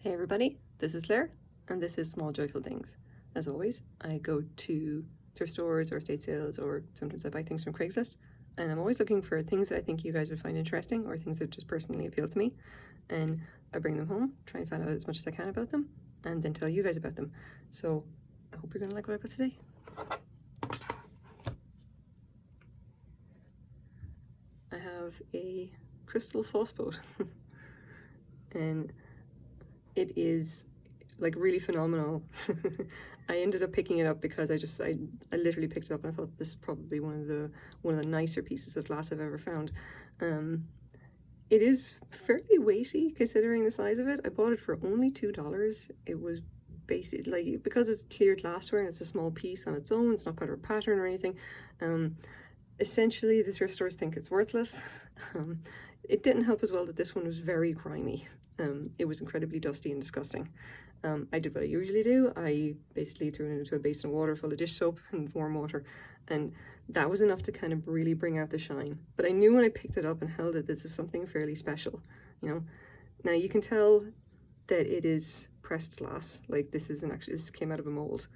Hey everybody, this is Claire, and this is Small Joyful Things. As always, I go to thrift stores or estate sales, or sometimes I buy things from Craigslist, and I'm always looking for things that I think you guys would find interesting or things that just personally appeal to me, and I bring them home, try and find out as much as I can about them, and then tell you guys about them. So I hope you're going to like what I got today. I have a crystal sauce boat and it is like really phenomenal. I ended up picking it up because I literally picked it up and I thought this is probably one of the nicer pieces of glass I've ever found. It is fairly weighty considering the size of it. I bought it for only $2. It was basic, like, because it's clear glassware and it's a small piece on its own, it's not part of a pattern or anything. Essentially the thrift stores think it's worthless. It didn't help as well that this one was very grimy. It was incredibly dusty and disgusting. I did what I usually do. I basically threw it into a basin of water full of dish soap and warm water, and that was enough to kind of really bring out the shine. But I knew when I picked it up and held it, this is something fairly special, you know. Now you can tell that it is pressed glass, like this came out of a mold,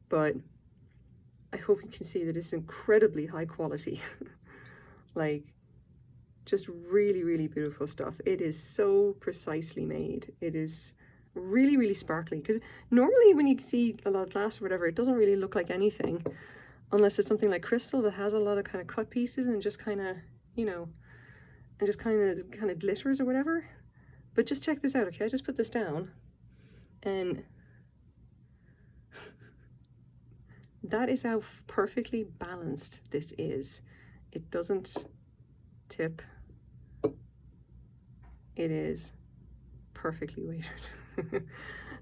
but I hope you can see that it's incredibly high quality. Like, just really, really beautiful stuff. It is so precisely made. It is really, really sparkly, because normally when you see a lot of glass or whatever, it doesn't really look like anything unless it's something like crystal that has a lot of kind of cut pieces and just kind of, you know, and just kind of glitters or whatever. But just check this out, okay? I just put this down and that is how perfectly balanced this is. It doesn't tip. It is perfectly weighted.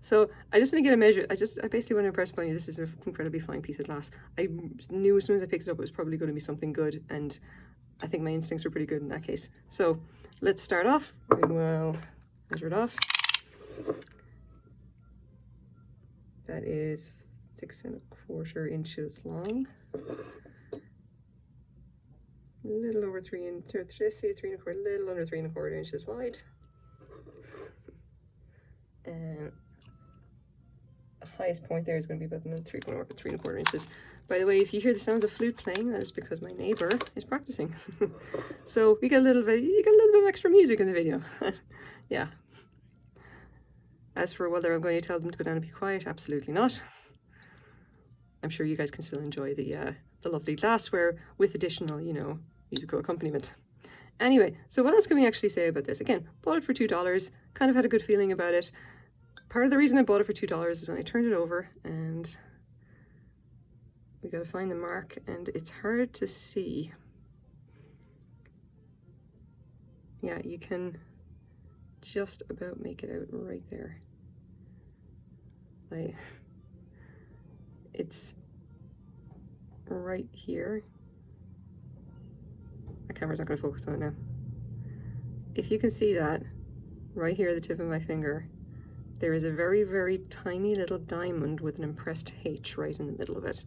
So I just want to get a measure. I basically want to impress upon you this is an incredibly fine piece of glass. I knew as soon as I picked it up it was probably going to be something good, and I think my instincts were pretty good in that case. So let's start off. We will measure it off. That is 6 1/4 inches long. A little over 3 1/4, a little under 3 1/4 inches wide. And the highest point there is going to be about 3 1/4 inches. By the way, if you hear the sounds of flute playing, that is because my neighbor is practicing. So you get a little bit of extra music in the video. Yeah. As for whether I'm going to tell them to go down and be quiet, absolutely not. I'm sure you guys can still enjoy the lovely glassware with additional, you know, musical accompaniment. Anyway, so what else can we actually say about this? Again, bought it for $2, kind of had a good feeling about it. Part of the reason I bought it for $2 is when I turned it over and we gotta find the mark, and it's hard to see. Yeah, you can just about make it out right there. Like, it's right here. My camera's not going to focus on it now. If you can see that, right here at the tip of my finger, there is a very, very tiny little diamond with an impressed H right in the middle of it.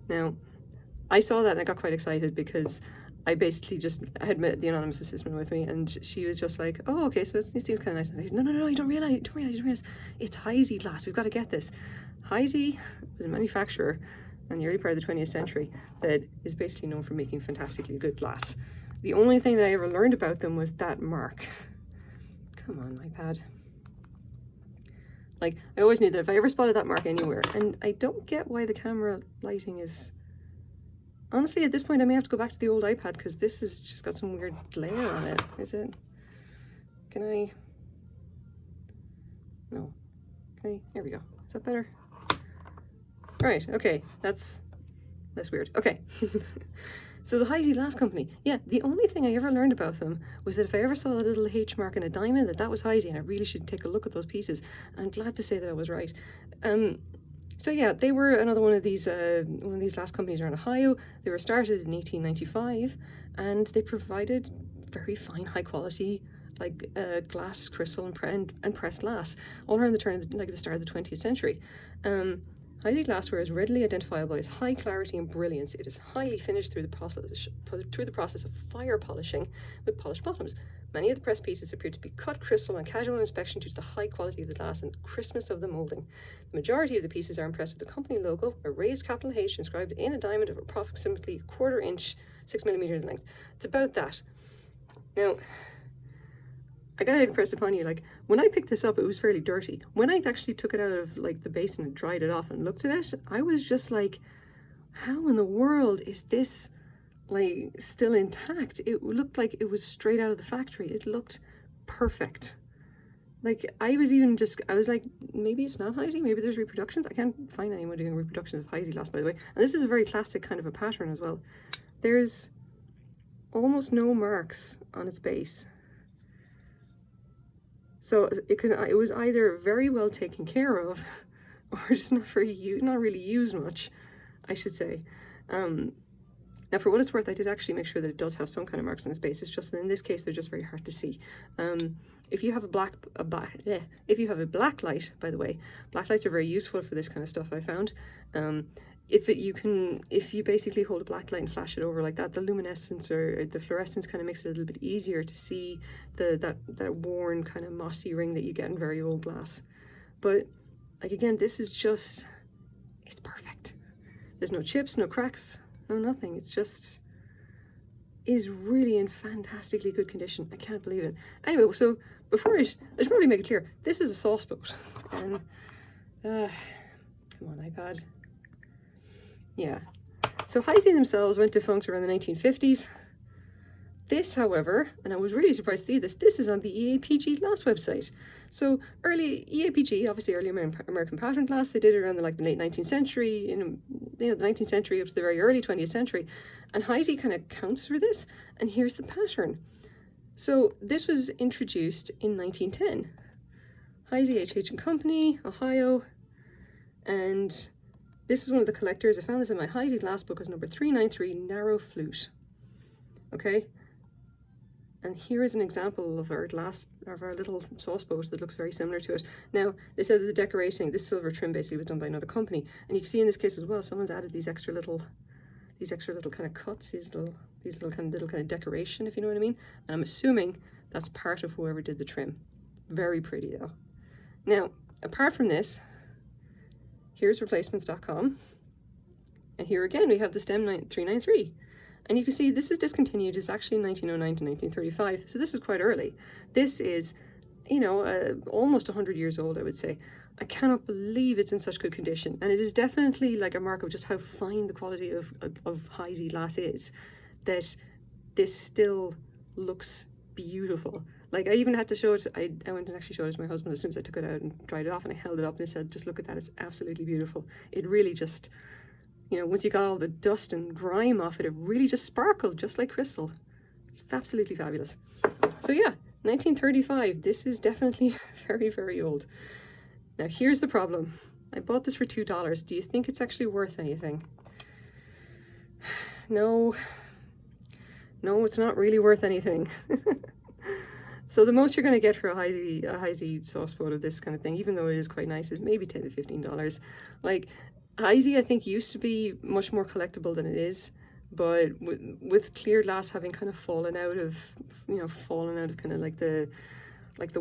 Now, I saw that and I got quite excited because I basically I had met the anonymous assistant with me, and she was just like, oh, okay, so it seems kind of nice. And I said, no, you don't realize. It's Heisey glass. We've got to get this. Heisey was a manufacturer in the early part of the 20th century that is basically known for making fantastically good glass. The only thing that I ever learned about them was that mark. Come on, iPad. Like, I always knew that if I ever spotted that mark anywhere, and I don't get why the camera lighting is... Honestly, at this point, I may have to go back to the old iPad because this has just got some weird glare on it. Is it? Can I? No. Okay, there we go. Is that better? All right, okay, that's weird. Okay. So the Heisey Glass Company, yeah, the only thing I ever learned about them was that if I ever saw a little H mark in a diamond, that was Heisey, and I really should take a look at those pieces. And I'm glad to say that I was right. So yeah, they were another one of these glass companies around Ohio. They were started in 1895, and they provided very fine, high quality, like glass, crystal, and pressed glass all around the start of the 20th century. Heisey glassware is readily identifiable as high clarity and brilliance. It is highly finished through the process of fire polishing with polished bottoms. Many of the press pieces appear to be cut crystal on casual inspection due to the high quality of the glass and crispness of the moulding. The majority of the pieces are impressed with the company logo, a raised capital H inscribed in a diamond of approximately 1/4 inch, 6 millimeters in length. It's about that. Now, I gotta impress upon you, like, when I picked this up, it was fairly dirty. When I actually took it out of, like, the basin and dried it off and looked at it, I was just like, how in the world is this, like, still intact? It looked like it was straight out of the factory. It looked perfect. Like, I was like, maybe it's not Heisey, maybe there's reproductions. I can't find anyone doing reproductions of Heisey glass, by the way. And this is a very classic kind of a pattern as well. There's almost no marks on its base. So it was either very well taken care of, or just not really used much, I should say. Now, for what it's worth, I did actually make sure that it does have some kind of marks on its base. It's just that in this case, they're just very hard to see. If you have a black light, by the way, black lights are very useful for this kind of stuff, I found. If you basically hold a black light and flash it over like that, the luminescence or the fluorescence kind of makes it a little bit easier to see that worn kind of mossy ring that you get in very old glass. But like, again, this is just, it's perfect. There's no chips, no cracks, no nothing. It is really in fantastically good condition. I can't believe it. Anyway, so I should probably make it clear, this is a sauce boat. And come on, iPad. Yeah, so Heisey themselves went defunct around the 1950s. This, however, and I was really surprised to see this is on the EAPG glass website. So early EAPG, obviously early American pattern glass, they did it around the late 19th century, the 19th century up to the very early 20th century. And Heisey kind of counts for this, and here's the pattern. So this was introduced in 1910. Heisey H.H. & Company, Ohio, and this is one of the collectors. I found this in my Heisey glass book as number 393, Narrow Flute. Okay, and here is an example of our little sauce boat that looks very similar to it. Now, they said that the decorating, this silver trim basically was done by another company, and you can see in this case as well, someone's added these extra little kind of cuts, these little kind of decoration, if you know what I mean. And I'm assuming that's part of whoever did the trim. Very pretty though. Now, apart from this, here's replacements.com, and here again we have the stem 393, and you can see this is discontinued. It's actually 1909 to 1935, so this is quite early. This is, almost 100 years old, I would say. I cannot believe it's in such good condition, and it is definitely like a mark of just how fine the quality of Heisey glass is, that this still looks beautiful. Like, I even had to show it, I went and actually showed it to my husband as soon as I took it out and dried it off, and I held it up and I said, just look at that, it's absolutely beautiful. It really just, once you got all the dust and grime off it, it really just sparkled just like crystal. Absolutely fabulous. So yeah, 1935, this is definitely very, very old. Now here's the problem. I bought this for $2. Do you think it's actually worth anything? No, it's not really worth anything. So the most you're going to get for a Heisey sauce boat of this kind of thing, even though it is quite nice, is maybe $10 to $15. Like, Heisey, I think, used to be much more collectible than it is, but with clear glass having kind of fallen out of kind of like the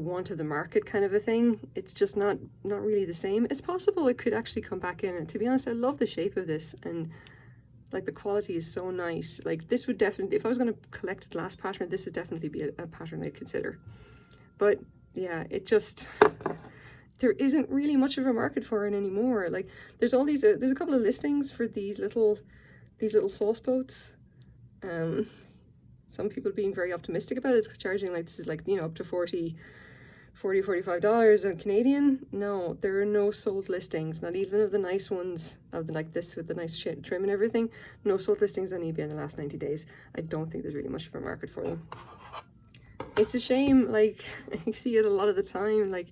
want of the market kind of a thing, it's just not really the same. It's possible it could actually come back in, and to be honest, I love the shape of this, and like the quality is so nice. Like, this would definitely, if I was going to collect a glass pattern, this would definitely be a pattern I'd consider. But yeah, it just, there isn't really much of a market for it anymore. Like, there's all these, there's a couple of listings for these little sauce boats. Some people being very optimistic about it, charging like, this is like, up to $45 on Canadian. No, there are no sold listings, not even of the nice ones, of like this with the nice trim and everything. No sold listings on eBay in the last 90 days. I don't think there's really much of a market for them. It's a shame. Like, I see it a lot of the time, like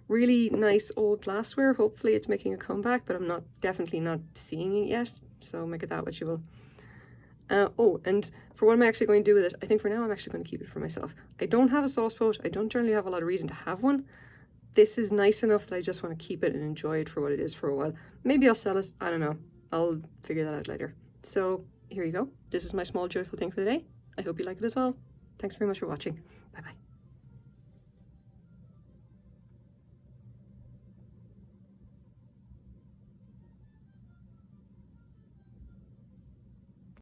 really nice old glassware. Hopefully it's making a comeback, but I'm definitely not seeing it yet, so make it that what you will. Oh, and for what am I actually going to do with it? I think for now I'm actually going to keep it for myself. I don't have a sauce boat. I don't generally have a lot of reason to have one. this is nice enough that I just want to keep it and enjoy it for what it is for a while. Maybe I'll sell it, I don't know. I'll figure that out later. So here you go. This is my small joyful thing for the day. I hope you like it as well. Thanks very much for watching.